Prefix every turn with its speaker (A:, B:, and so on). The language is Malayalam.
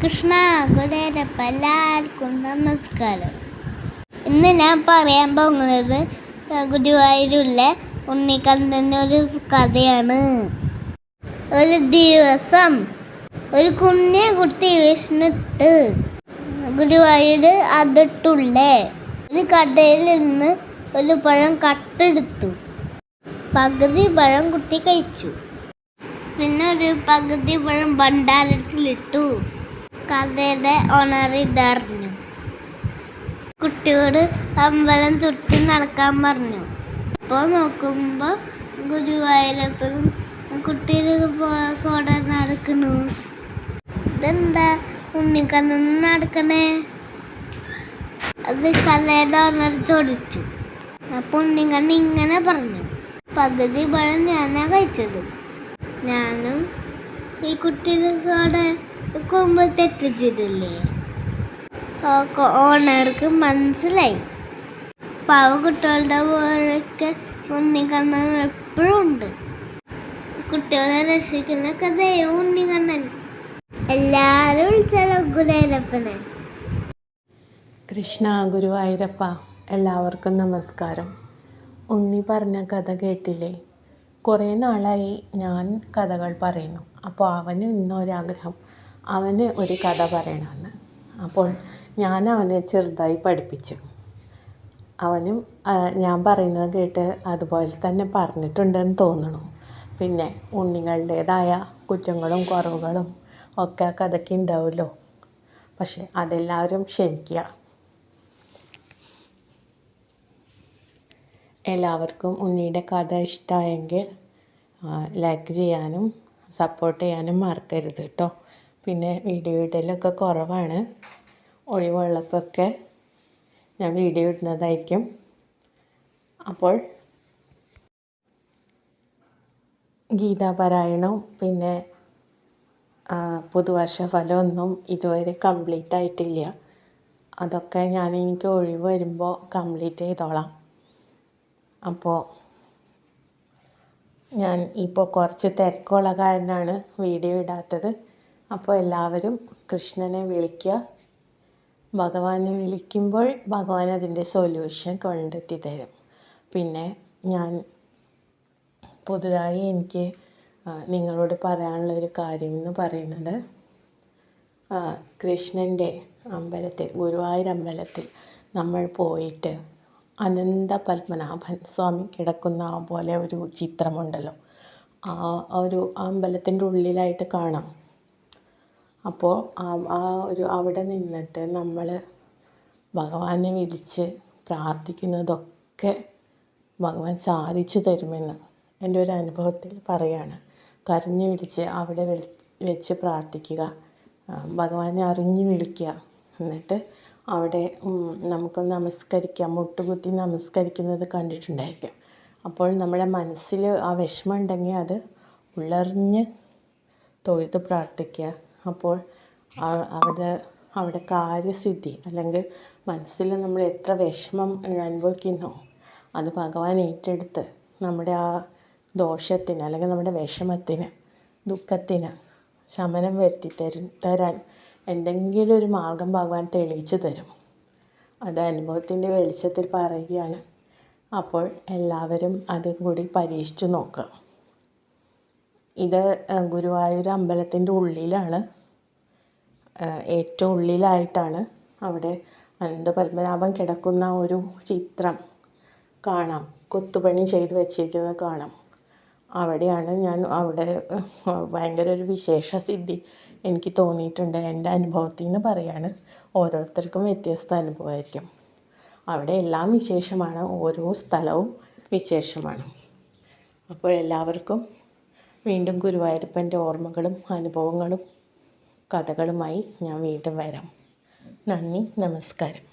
A: കൃഷ്ണ ഗുരുവായൂരപ്പ എല്ലാവർക്കും നമസ്കാരം. ഇന്ന് ഞാൻ പറയാൻ പോകുന്നത് ഗുരുവായൂരുള്ള ഉണ്ണിക്കണ്ണൻ്റെ ഒരു കഥയാണ്. ഒരു ദിവസം ഒരു കുഞ്ഞെ കുട്ടി വിശന്നിട്ട് ഗുരുവായൂർ അതിട്ടുള്ള ഒരു കടയിൽ നിന്ന് ഒരു പഴം കട്ടെടുത്തു. പകുതി പഴം കുട്ടി കഴിച്ചു. പിന്നെ ഒരു പകുതി പഴം ഭണ്ഡാരത്തിലിട്ടു. കഥയുടെ ഓണർ ഇതറിഞ്ഞു. കുട്ടിയോട് അമ്പലം ചുറ്റി നടക്കാൻ പറഞ്ഞു. അപ്പോൾ നോക്കുമ്പോൾ ഗുരുവായൂരപ്പനും കുട്ടിയുടെ കൂടെ നടക്കുന്നു. ഇതെന്താ ഉണ്ണിക്കണ്ണൻ നടക്കണേ? അത് കഥയുടെ ഓണർ ചോദിച്ചു. അപ്പോൾ ഉണ്ണിക്കണ്ണൻ ഇങ്ങനെ പറഞ്ഞു, പകുതി പഴം ഞാനാ കഴിച്ചത്. ഞാനും ഈ കുട്ടിയുടെ കൂടെ കുമ്പ് തെറ്റ് ചെയ്തില്ലേ? ഓണർക്ക് മനസ്സിലായി. പാവ കുട്ടികളുടെ പോലൊക്കെ ഉണ്ണിക്കണ്ണൻ എപ്പോഴും ഉണ്ട്. കുട്ടികളെ രക്ഷിക്കുന്ന കഥയോ ഉണ്ണിക്കണ്ണൻ. എല്ലാവരും വിളിച്ചാലോ ഗുരുവായൂരപ്പനെ.
B: കൃഷ്ണ ഗുരുവായൂരപ്പ, എല്ലാവർക്കും നമസ്കാരം. ഉണ്ണി പറഞ്ഞ കഥ കേട്ടില്ലേ? കുറേ നാളായി ഞാൻ കഥകൾ പറയുന്നു. അപ്പോൾ അവന് ഇന്നൊരാഗ്രഹം, അവന് ഒരു കഥ പറയണമെന്ന്. അപ്പോൾ ഞാൻ അവനെ ചെറുതായി പഠിപ്പിച്ചു. അവനും ഞാൻ പറയുന്നത് കേട്ട് അതുപോലെ തന്നെ പറഞ്ഞിട്ടുണ്ടെന്ന് തോന്നുന്നു. പിന്നെ ഉണ്ണികളുടേതായ കുറ്റങ്ങളും കുറവുകളും ഒക്കെ കഥയ്ക്ക് ഉണ്ടാവുമല്ലോ. പക്ഷെ അതെല്ലാവരും ക്ഷമിക്കുക. എല്ലാവർക്കും ഉണ്ണിയുടെ കഥ ഇഷ്ടമായെങ്കിൽ ലൈക്ക് ചെയ്യാനും സപ്പോർട്ട് ചെയ്യാനും മറക്കരുത് കേട്ടോ. പിന്നെ വീഡിയോ ഇടലൊക്കെ കുറവാണ്. ഒഴിവുള്ളപ്പോഴൊക്കെ ഞാൻ വീഡിയോ ഇടുന്നതായിരിക്കും. അപ്പോൾ ഗീതാപാരായണവും പിന്നെ പുതുവർഷ ഫലമൊന്നും ഇതുവരെ കംപ്ലീറ്റ് ആയിട്ടില്ല. അതൊക്കെ എനിക്ക് ഒഴിവ് വരുമ്പോൾ കംപ്ലീറ്റ് ചെയ്തോളാം. അപ്പോൾ ഞാൻ ഇപ്പോൾ കുറച്ച് തിരക്കുള്ള കാരണമാണ് വീഡിയോ ഇടാത്തത്. അപ്പോൾ എല്ലാവരും കൃഷ്ണനെ വിളിക്കുക. ഭഗവാനെ വിളിക്കുമ്പോൾ ഭഗവാൻ അതിൻ്റെ സൊല്യൂഷൻ കണ്ടെത്തി തരും. പിന്നെ ഞാൻ പുതുതായി എനിക്ക് നിങ്ങളോട് പറയാനുള്ളൊരു കാര്യം എന്ന് പറയുന്നത്, കൃഷ്ണൻ്റെ അമ്പലത്തിൽ, ഗുരുവായൂർ അമ്പലത്തിൽ നമ്മൾ പോയിട്ട് അനന്ത പത്മനാഭൻ സ്വാമി കിടക്കുന്ന പോലെ ഒരു ചിത്രമുണ്ടല്ലോ, ആ ഒരു അമ്പലത്തിൻ്റെ ഉള്ളിലായിട്ട് കാണാം. അപ്പോൾ അവിടെ നിന്നിട്ട് നമ്മൾ ഭഗവാനെ വിളിച്ച് പ്രാർത്ഥിക്കുന്നതൊക്കെ ഭഗവാൻ സാധിച്ചു തരുമെന്ന് എൻ്റെ ഒരു അനുഭവത്തിൽ പറയാണ്. കരഞ്ഞു വിളിച്ച് അവിടെ വെച്ച് പ്രാർത്ഥിക്കുക, ഭഗവാനെ അറിഞ്ഞു വിളിക്കുക. എന്നിട്ട് അവിടെ നമുക്ക് നമസ്കരിക്കാം. മുട്ടുകുത്തി നമസ്കരിക്കുന്നത് കണ്ടിട്ടുണ്ടായിരിക്കും. അപ്പോൾ നമ്മുടെ മനസ്സിൽ ആ വിഷമം ഉണ്ടെങ്കിൽ അത് ഉള്ളറിഞ്ഞ് തൊഴുത് പ്രാർത്ഥിക്കുക. അപ്പോൾ അവിടെ കാര്യസിദ്ധി, അല്ലെങ്കിൽ മനസ്സിൽ നമ്മൾ എത്ര വിഷമം അനുഭവിക്കുന്നോ അത് ഭഗവാൻ ഏറ്റെടുത്ത് നമ്മുടെ ആ ദോഷത്തിന്, അല്ലെങ്കിൽ നമ്മുടെ വിഷമത്തിന്, ദുഃഖത്തിന് ശമനം വരുത്തി തരാൻ എന്തെങ്കിലും ഒരു മാർഗം ഭഗവാൻ തെളിയിച്ചു തരും. അത് അനുഭവത്തിൻ്റെ വെളിച്ചത്തിൽ പറയുകയാണ്. അപ്പോൾ എല്ലാവരും അതും കൂടി പരീക്ഷിച്ചു നോക്കുക. ഇത് ഗുരുവായൂർ അമ്പലത്തിൻ്റെ ഉള്ളിലാണ്, ഏറ്റവും ഉള്ളിലായിട്ടാണ്. അവിടെ അനന്ത പത്മനാഭൻ കിടക്കുന്ന ഒരു ചിത്രം കാണാം, കൊത്തുപണി ചെയ്ത് വെച്ചിരിക്കുന്നത് കാണാം. അവിടെയാണ് അവിടെ ഭയങ്കര ഒരു വിശേഷ സിദ്ധി എനിക്ക് തോന്നിയിട്ടുണ്ട്. എൻ്റെ അനുഭവത്തിൽ നിന്ന് പറയാണ്. ഓരോരുത്തർക്കും വ്യത്യസ്ത അനുഭവമായിരിക്കും. അവിടെ എല്ലാം വിശേഷമാണ്, ഓരോ സ്ഥലവും വിശേഷമാണ്. അപ്പോൾ എല്ലാവർക്കും വീണ്ടും ഗുരുവായൂരപ്പൻ്റെ ഓർമ്മകളും അനുഭവങ്ങളും കഥകളുമായി ഞാൻ വീണ്ടും വരാം. നന്ദി, നമസ്കാരം.